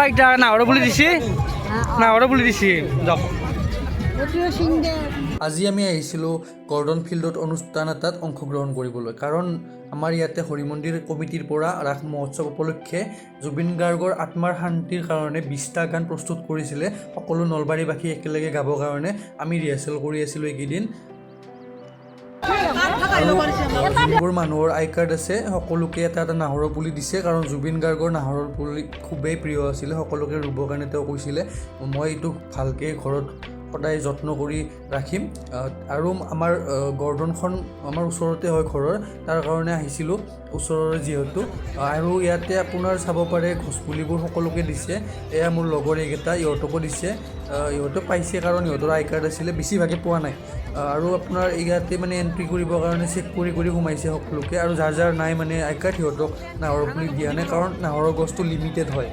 এটা নাহৰ বুলি দিছে নাহৰ বুলি দিছে যাওক আজি আমি আহিছিলোঁ গৰ্ডন ফিল্ডত অনুষ্ঠান এটাত অংশগ্ৰহণ কৰিবলৈ কাৰণ আমাৰ ইয়াতে হৰি মন্দিৰ কমিটিৰ পৰা ৰাস মহোৎসৱ উপলক্ষে জুবিন গাৰ্গৰ আত্মাৰ শান্তিৰ কাৰণে 20টা গান প্ৰস্তুত কৰিছিলে সকলো নলবাৰীবাসী একেলগে গাবৰ কাৰণে আমি ৰিহাৰ্চেল কৰি আছিলোঁ এইকেইদিন যিবোৰ মানুহৰ আই কাৰ্ড আছে সকলোকে এটা এটা নাহৰৰ পুলি দিছে কাৰণ জুবিন গাৰ্গৰ নাহৰৰ পুলি খুবেই প্ৰিয় আছিলে সকলোকে ৰুবৰ কাৰণে তেওঁ কৈছিলে মই এইটো ভালকৈ ঘৰত সদায় যত্ন কৰি ৰাখিম আৰু আমাৰ গৰ্ডনখন আমাৰ ওচৰতে হয় ঘৰৰ তাৰ কাৰণে আহিছিলোঁ ওচৰৰে যিহেতু আৰু ইয়াতে আপোনাৰ চাব পাৰে গছপুলিবোৰ সকলোকে দিছে এয়া মোৰ লগৰ এইকেইটা ইহঁতকো দিছে ইহঁতে পাইছে কাৰণ ইহঁতৰ আই কাৰ্ড আছিলে বেছিভাগে পোৱা নাই আৰু আপোনাৰ ইয়াতে মানে এণ্ট্ৰি কৰিবৰ কাৰণে চেক কৰি সোমাইছে সকলোকে আৰু যাৰ যাৰ নাই মানে আই কাৰ্ড সিহঁতক নাহৰৰ পুলি দিয়া নাই কাৰণ নাহৰৰ গছটো লিমিটেড হয়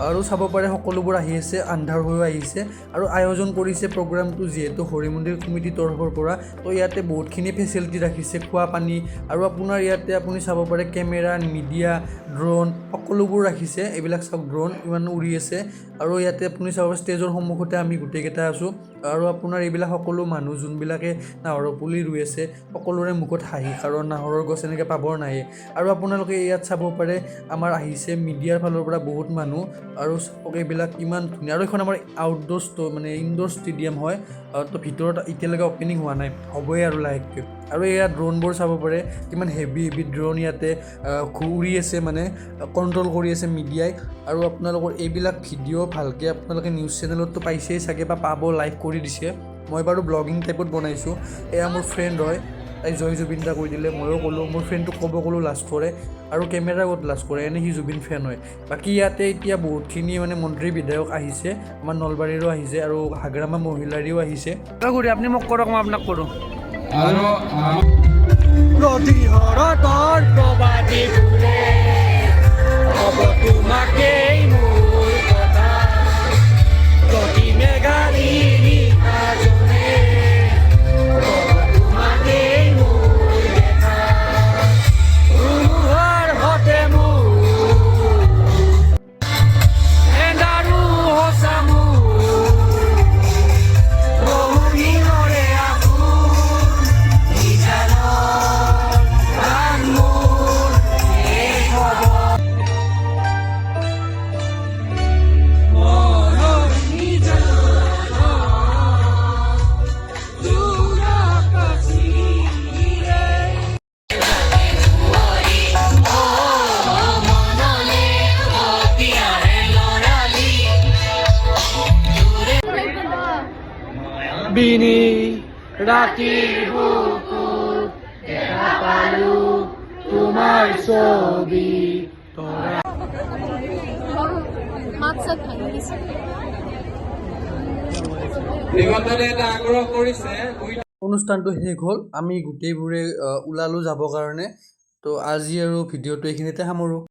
আৰু চাব পাৰে সকলোবোৰ আহি আছে আন্ধাৰ হৈ আহিছে আৰু আয়োজন কৰিছে প্ৰগ্ৰামটো যিহেতু হৰি মন্দিৰ কমিটিৰ তৰফৰ পৰা তো ইয়াতে বহুতখিনি ফেচিলিটি ৰাখিছে খোৱা পানী আৰু আপোনাৰ ইয়াতে আপুনি চাব পাৰে কেমেৰা মিডিয়া ড্ৰোন সকলোবোৰ ৰাখিছে এইবিলাক চাওক ড্ৰোন ইমান উৰি আছে আৰু ইয়াতে আপুনি চাব ষ্টেজৰ সন্মুখতে আমি গোটেইকেইটা আছোঁ আৰু আপোনাৰ এইবিলাক সকলো মানুহ যোনবিলাকে নাহৰৰ পুলি ৰুই আছে সকলোৰে মুখত হাঁহি কাৰণ নাহৰৰ গছ এনেকৈ পাবৰ নাই আৰু আপোনালোকে ইয়াত চাব পাৰে আমাৰ আহিছে মিডিয়াৰ ফালৰ পৰা বহুত মানুহ আৰু এইবিলাক ইমান ধুনীয়া আৰু এখন আমাৰ আউটডোৰ মানে ইনডোৰ ষ্টেডিয়াম হয় তো ভিতৰত এতিয়ালৈকে অপেনিং হোৱা নাই হ'বই আৰু লাহেকৈ আৰু এয়া ড্ৰোনবোৰ চাব পাৰে কিমান হেভি ড্ৰোন ইয়াতে ঘূৰি আছে মানে কণ্ট্ৰল কৰি আছে মিডিয়াই আৰু আপোনালোকৰ এইবিলাক ভিডিঅ' ভালকৈ আপোনালোকে নিউজ চেনেলততো পাইছেই চাগে বা পাব লাইভ কৰি দিছে মই বাৰু ব্লগিং টাইপত বনাইছোঁ এয়া মোৰ ফ্ৰেণ্ড হয় তাই জয় জুবিন দা কৈ দিলে ময়ো ক'লোঁ মোৰ ফ্ৰেণ্ডটোক ক'লোঁ লাজ কৰে আৰু কেমেৰা ক'ত লাজ কৰে এনে সি জুবিন ফেন হয় বাকী ইয়াতে এতিয়া বহুতখিনি মানে মন্ত্ৰী বিধায়ক আহিছে আমাৰ নলবাৰীৰো আহিছে আৰু হাগ্ৰামা মহিলাৰীও আহিছে আপুনি মোক কৰক মই আপোনাক কৰোঁ আৰু বিনি ৰাতিৰ বুকুত দেখা পালোঁ তোমাৰ ছবি অনুষ্ঠানটো শেষ হ'ল আমি গোটেইবোৰে ওলালোঁ যাবৰ কাৰণে তো আজি আৰু ভিডিঅ'টো এইখিনিতে সামৰোঁ।